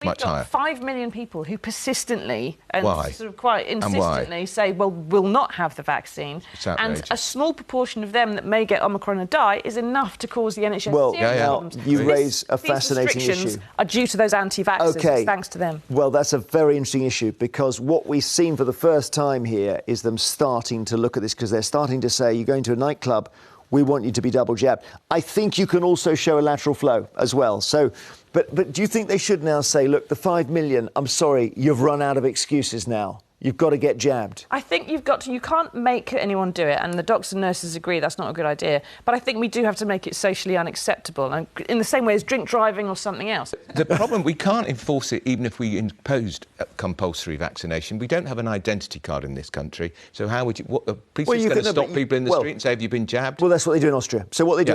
much higher. We've got 5 million people who persistently and Why? sort of quite insistently say, well, we'll not have the vaccine. And a small proportion of them that may get Omicron and die is enough to cause the NHS serious problems. You raise a fascinating issue. These restrictions are due to those anti-vaxxers. Okay. It's thanks to them. Well, that's a very interesting issue, because what we've seen for the first time here is them starting to look at this, because they're starting to say, you're going to a nightclub, we want you to be double jabbed. I think you can also show a lateral flow as well. So, but do you think they should now say, look, the 5 million, I'm sorry, you've run out of excuses now. You've got to get jabbed. I think you can't make anyone do it, and the doctors and nurses agree that's not a good idea. But I think we do have to make it socially unacceptable, and in the same way as drink driving or something else. The problem, we can't enforce it even if we imposed compulsory vaccination. We don't have an identity card in this country, so how would you... police are going to stop people in the street and say, have you been jabbed? Well, that's what they do in Austria. So what they do,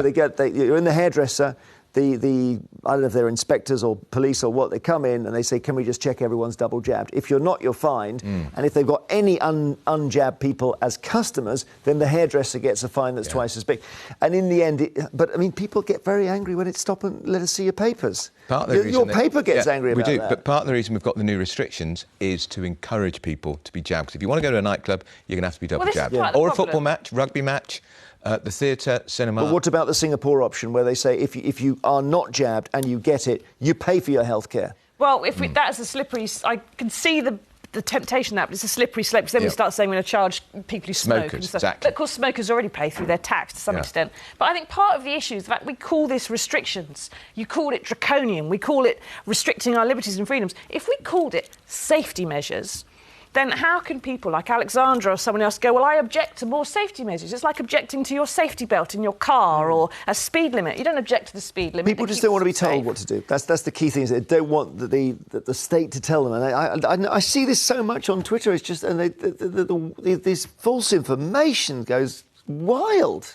you're in the hairdresser, I don't know if they're inspectors or police or what, they come in and they say, can we just check everyone's double jabbed? If you're not, you're fined. And if they've got any unjabbed people as customers, then the hairdresser gets a fine that's twice as big. And in the end, people get very angry when it's stop and let us see your papers. Your paper gets angry about that. We do, but part of the reason we've got the new restrictions is to encourage people to be jabbed. Because if you want to go to a nightclub, you're going to have to be double jabbed. Or a football match, rugby match. The theatre, cinema... But what about the Singapore option, where they say if you are not jabbed and you get it, you pay for your health care? Well, that's a slippery... I can see the temptation of that, but it's a slippery slope, because then we start saying we're going to charge people who smoke. Smokers, But, of course, smokers already pay through their tax to some extent. But I think part of the issue is the fact we call this restrictions. You call it draconian. We call it restricting our liberties and freedoms. If we called it safety measures... then how can people like Alexandra or someone else go, well, I object to more safety measures? It's like objecting to your safety belt in your car or a speed limit. You don't object to the speed limit. People just don't want to be told what to do. That's the key thing, is they don't want the state to tell them. And I see this so much on Twitter. It's just... and this false information goes wild.